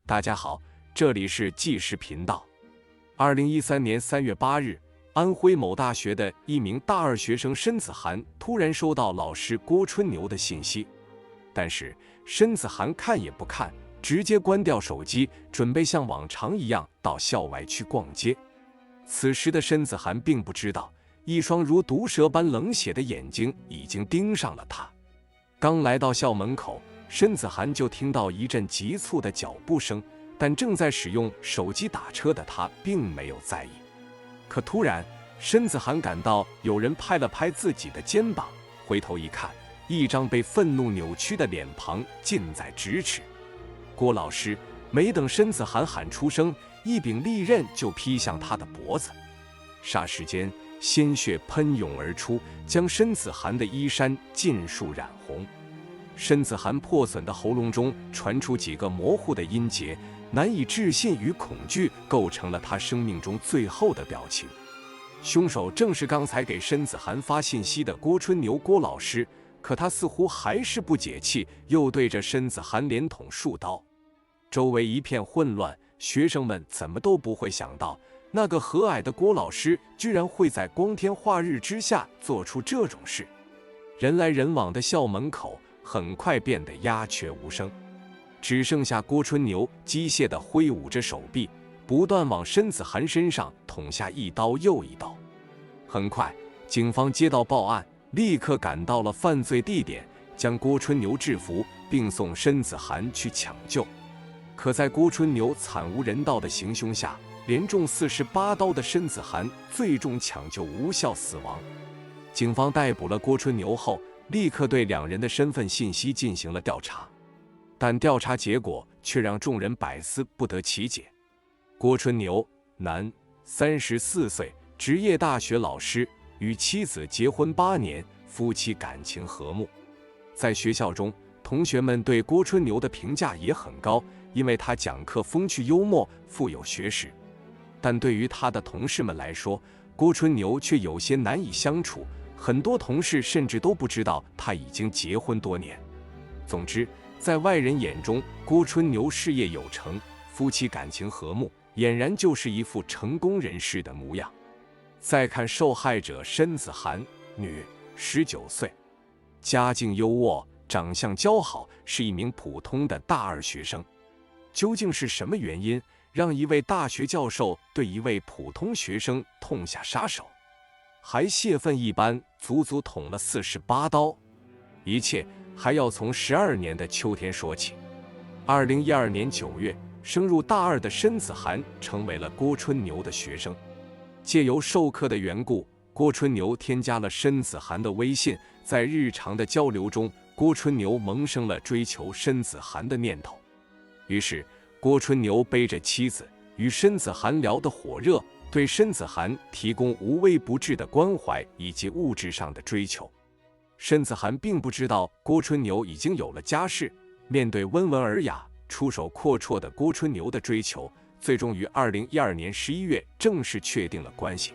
大家好，这里是纪实频道。2013年3月8日，安徽某大学的一名大二学生申子涵突然收到老师郭春牛的信息，但是申子涵看也不看，直接关掉手机，准备像往常一样到校外去逛街。此时的申子涵并不知道，一双如毒蛇般冷血的眼睛已经盯上了他。刚来到校门口，申子涵就听到一阵急促的脚步声，但正在使用手机打车的他并没有在意。可突然，申子涵感到有人拍了拍自己的肩膀，回头一看，一张被愤怒扭曲的脸庞近在咫尺。郭老师！没等申子涵喊出声，一柄利刃就劈向他的脖子，霎时间鲜血喷涌而出，将申子涵的衣衫尽数染红。申子涵破损的喉咙中传出几个模糊的音节，难以置信与恐惧构成了他生命中最后的表情。凶手正是刚才给申子涵发信息的郭春牛郭老师，可他似乎还是不解气，又对着申子涵连捅数刀。周围一片混乱，学生们怎么都不会想到，那个和蔼的郭老师居然会在光天化日之下做出这种事。人来人往的校门口很快变得鸦雀无声，只剩下郭春牛机械地挥舞着手臂，不断往申子涵身上捅下一刀又一刀。很快，警方接到报案，立刻赶到了犯罪地点，将郭春牛制服，并送申子涵去抢救。可在郭春牛惨无人道的行凶下，连中48刀的申子涵最终抢救无效死亡。警方逮捕了郭春牛后，立刻对两人的身份信息进行了调查，但调查结果却让众人百思不得其解。郭春牛，男，34岁，职业大学老师，与妻子结婚8年，夫妻感情和睦。在学校中，同学们对郭春牛的评价也很高，因为他讲课风趣幽默，富有学识。但对于他的同事们来说，郭春牛却有些难以相处，很多同事甚至都不知道他已经结婚多年。总之，在外人眼中，郭春牛事业有成，夫妻感情和睦，俨然就是一副成功人士的模样。再看受害者申子涵，女，19岁，家境优渥，长相姣好，是一名普通的大二学生。究竟是什么原因让一位大学教授对一位普通学生痛下杀手，还泄愤一般足足捅了48刀？一切还要从12年的秋天说起。2012年9月，升入大二的申子涵成为了郭春牛的学生。借由授课的缘故，郭春牛添加了申子涵的微信，在日常的交流中，郭春牛萌生了追求申子涵的念头。于是，郭春牛背着妻子与申子涵聊得火热，对申子涵提供无微不至的关怀以及物质上的追求。申子涵并不知道郭春牛已经有了家室，面对温文尔雅、出手阔绰的郭春牛的追求，最终于2012年11月正式确定了关系。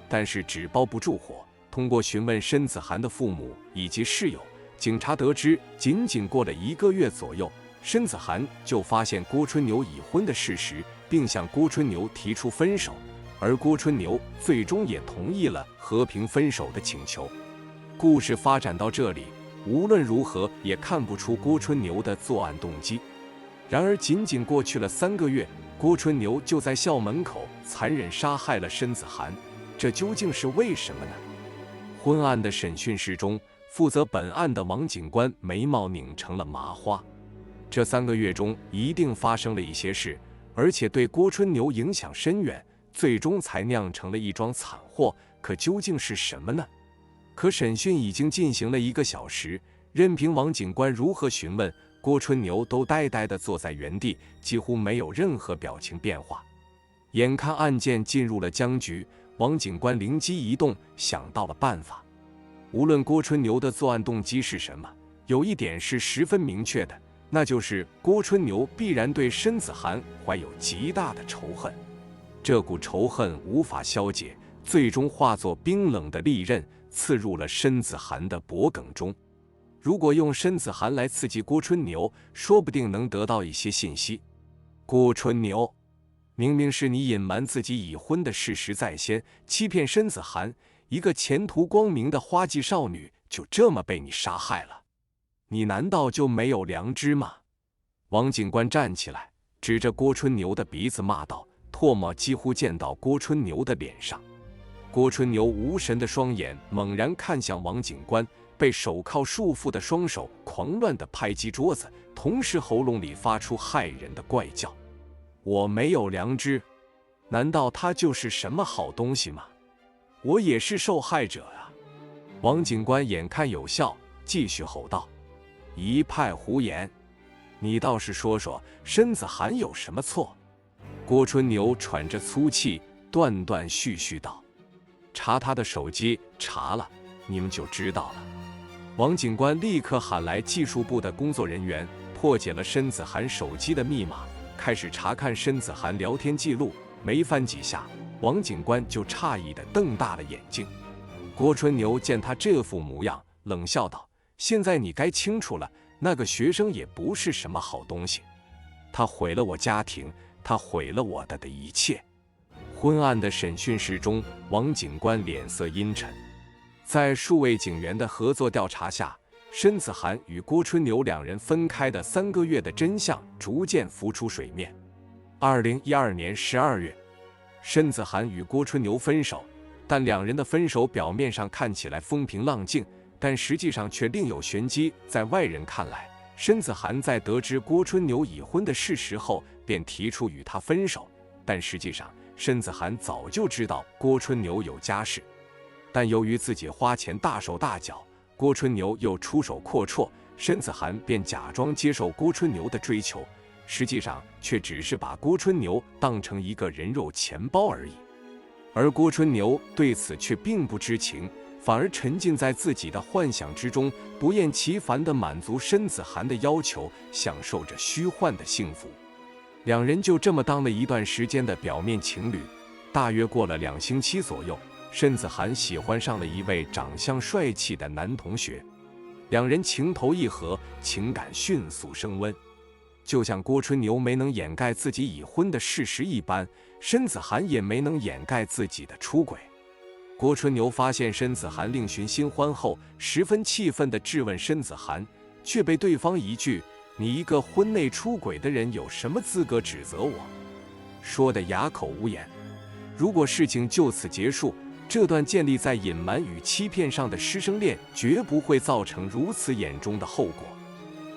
但是纸包不住火，通过询问申子涵的父母以及室友，警察得知，仅仅过了1个月左右，申子涵就发现郭春牛已婚的事实，并向郭春牛提出分手，而郭春牛最终也同意了和平分手的请求。故事发展到这里，无论如何也看不出郭春牛的作案动机。然而，仅仅过去了3个月，郭春牛就在校门口残忍杀害了申子涵，这究竟是为什么呢？昏暗的审讯室中，负责本案的王警官眉毛拧成了麻花。这3个月中一定发生了一些事，而且对郭春牛影响深远，最终才酿成了一桩惨祸。可究竟是什么呢？可审讯已经进行了1个小时，任凭王警官如何询问，郭春牛都呆呆地坐在原地，几乎没有任何表情变化。眼看案件进入了僵局，王警官灵机一动，想到了办法。无论郭春牛的作案动机是什么，有一点是十分明确的，那就是郭春牛必然对申子涵怀有极大的仇恨。这股仇恨无法消解，最终化作冰冷的利刃，刺入了申子涵的脖颈中。如果用申子涵来刺激郭春牛，说不定能得到一些信息。郭春牛，明明是你隐瞒自己已婚的事实在先，欺骗申子涵，一个前途光明的花季少女，就这么被你杀害了。你难道就没有良知吗？王警官站起来，指着郭春牛的鼻子骂道，唾沫几乎溅到郭春牛的脸上。郭春牛无神的双眼猛然看向王警官，被手铐束缚的双手狂乱地拍击桌子，同时喉咙里发出骇人的怪叫。我没有良知？难道他就是什么好东西吗？我也是受害者啊！王警官眼看有效，继续吼道：一派胡言！你倒是说说，申子涵有什么错？郭春牛喘着粗气，断断续续道：查他的手机，查了，你们就知道了。王警官立刻喊来技术部的工作人员，破解了申子涵手机的密码，开始查看申子涵聊天记录。没翻几下，王警官就诧异地瞪大了眼睛。郭春牛见他这副模样，冷笑道：现在你该清楚了，那个学生也不是什么好东西，他毁了我家庭，他毁了我的一切。昏暗的审讯室中，王警官脸色阴沉。在数位警员的合作调查下，申子涵与郭春牛两人分开的3个月的真相逐渐浮出水面。2012年12月，申子涵与郭春牛分手，但两人的分手表面上看起来风平浪静，但实际上却另有玄机。在外人看来，申子涵在得知郭春牛已婚的事实后，便提出与他分手，但实际上申子涵早就知道郭春牛有家室，但由于自己花钱大手大脚，郭春牛又出手阔绰，申子涵便假装接受郭春牛的追求，实际上却只是把郭春牛当成一个人肉钱包而已。而郭春牛对此却并不知情，反而沉浸在自己的幻想之中，不厌其烦地满足申子涵的要求，享受着虚幻的幸福。两人就这么当了一段时间的表面情侣。大约过了2星期左右，申子涵喜欢上了一位长相帅气的男同学，两人情投意合，情感迅速升温。就像郭春牛没能掩盖自己已婚的事实一般，申子涵也没能掩盖自己的出轨。郭春牛发现申子涵另寻新欢后，十分气愤地质问申子涵，却被对方一句“你一个婚内出轨的人，有什么资格指责我”说得哑口无言。如果事情就此结束，这段建立在隐瞒与欺骗上的师生恋绝不会造成如此严重的后果。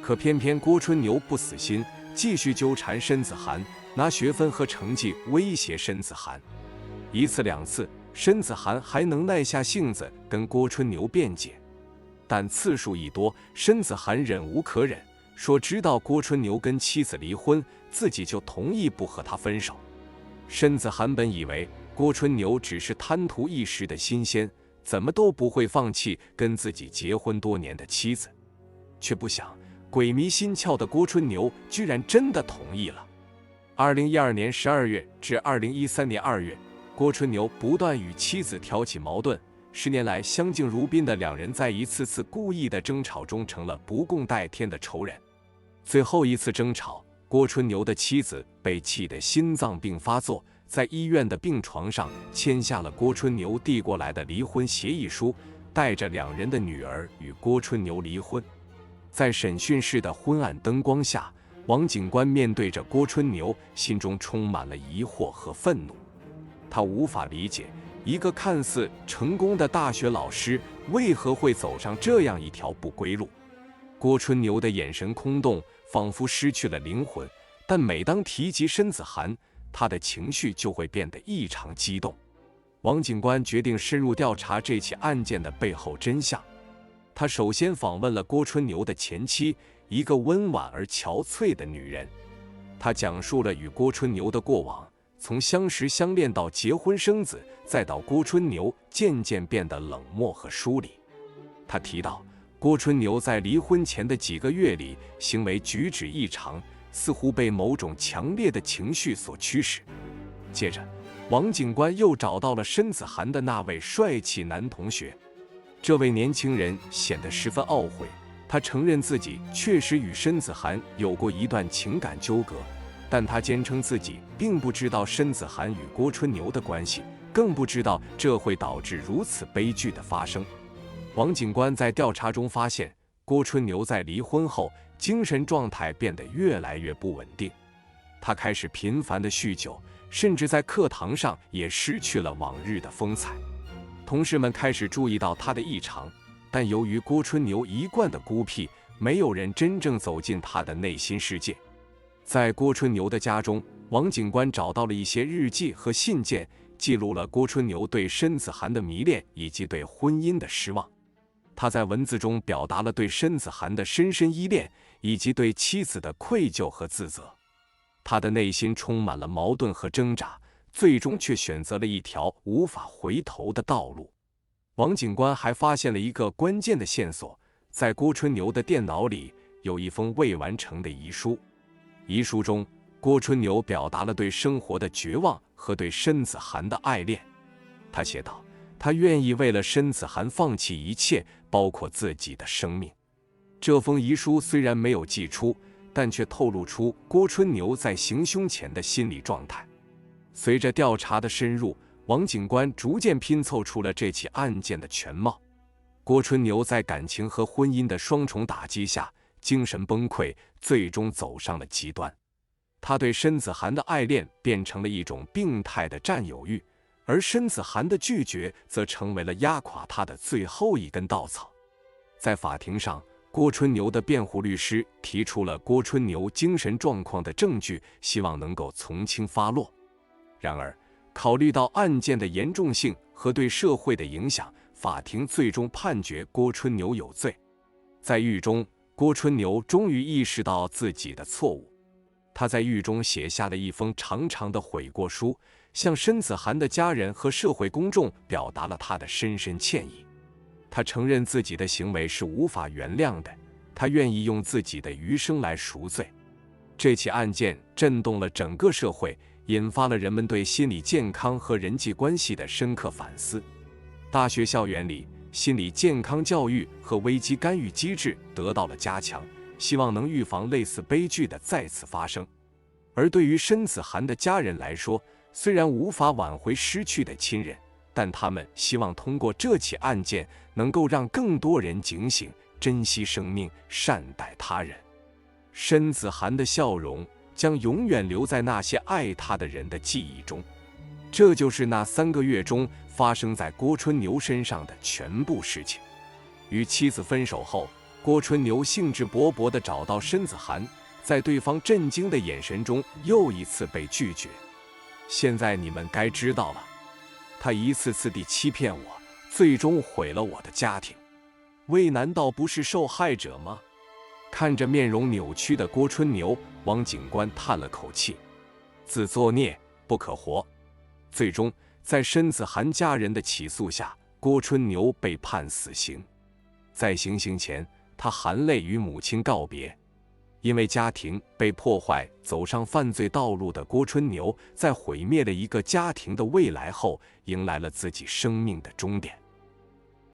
可偏偏郭春牛不死心，继续纠缠申子涵，拿学分和成绩威胁申子涵。1次2次，申子涵还能耐下性子跟郭春牛辩解，但次数一多，申子涵忍无可忍，说知道郭春牛跟妻子离婚，自己就同意不和他分手。申子涵本以为郭春牛只是贪图一时的新鲜，怎么都不会放弃跟自己结婚多年的妻子，却不想鬼迷心窍的郭春牛居然真的同意了。2012年12月至2013年2月，郭春牛不断与妻子挑起矛盾，10年来相敬如宾的两人在一次次故意的争吵中成了不共戴天的仇人。最后一次争吵，郭春牛的妻子被气得心脏病发作，在医院的病床上签下了郭春牛递过来的离婚协议书，带着两人的女儿与郭春牛离婚。在审讯室的昏暗灯光下，王警官面对着郭春牛，心中充满了疑惑和愤怒。他无法理解，一个看似成功的大学老师为何会走上这样一条不归路。郭春牛的眼神空洞，仿佛失去了灵魂，但每当提及申子涵，他的情绪就会变得异常激动。王警官决定深入调查这起案件的背后真相。他首先访问了郭春牛的前妻，一个温婉而憔悴的女人。他讲述了与郭春牛的过往，从相识相恋到结婚生子，再到郭春牛渐渐变得冷漠和疏离。他提到，郭春牛在离婚前的几个月里，行为举止异常，似乎被某种强烈的情绪所驱使。接着，王警官又找到了申子涵的那位帅气男同学。这位年轻人显得十分懊悔，他承认自己确实与申子涵有过一段情感纠葛，但他坚称自己并不知道申子涵与郭春牛的关系，更不知道这会导致如此悲剧的发生。王警官在调查中发现，郭春牛在离婚后精神状态变得越来越不稳定，他开始频繁的酗酒，甚至在课堂上也失去了往日的风采。同事们开始注意到他的异常，但由于郭春牛一贯的孤僻，没有人真正走进他的内心世界。在郭春牛的家中，王警官找到了一些日记和信件，记录了郭春牛对申子涵的迷恋以及对婚姻的失望。他在文字中表达了对申子涵的深深依恋，以及对妻子的愧疚和自责。他的内心充满了矛盾和挣扎，最终却选择了一条无法回头的道路。王警官还发现了一个关键的线索，在郭春牛的电脑里有一封未完成的遗书。遗书中，郭春牛表达了对生活的绝望和对申子涵的爱恋。他写道，他愿意为了申子涵放弃一切，包括自己的生命。这封遗书虽然没有寄出，但却透露出郭春牛在行凶前的心理状态。随着调查的深入，王警官逐渐拼凑出了这起案件的全貌。郭春牛在感情和婚姻的双重打击下，精神崩溃，最终走上了极端。他对申子涵的爱恋变成了一种病态的占有欲，而申子涵的拒绝则成为了压垮他的最后一根稻草。在法庭上，郭春牛的辩护律师提出了郭春牛精神状况的证据，希望能够从轻发落。然而，考虑到案件的严重性和对社会的影响，法庭最终判决郭春牛有罪。在狱中，郭春牛终于意识到自己的错误。他在狱中写下了一封长长的悔过书，向申子涵的家人和社会公众表达了他的深深歉意。他承认自己的行为是无法原谅的，他愿意用自己的余生来赎罪。这起案件震动了整个社会，引发了人们对心理健康和人际关系的深刻反思。大学校园里，心理健康教育和危机干预机制得到了加强，希望能预防类似悲剧的再次发生。而对于申子涵的家人来说，虽然无法挽回失去的亲人，但他们希望通过这起案件能够让更多人警醒，珍惜生命，善待他人。申子涵的笑容将永远留在那些爱他的人的记忆中。这就是那3个月中发生在郭春牛身上的全部事情。与妻子分手后，郭春牛兴致勃勃地找到申子涵，在对方震惊的眼神中又一次被拒绝。现在你们该知道了，他一次次地欺骗我，最终毁了我的家庭。魏难道不是受害者吗？看着面容扭曲的郭春牛，王警官叹了口气，自作孽不可活。最终，在申子涵家人的起诉下，郭春牛被判死刑。在行刑前，他含泪与母亲告别。因为家庭被破坏，走上犯罪道路的郭春牛，在毁灭了一个家庭的未来后，迎来了自己生命的终点。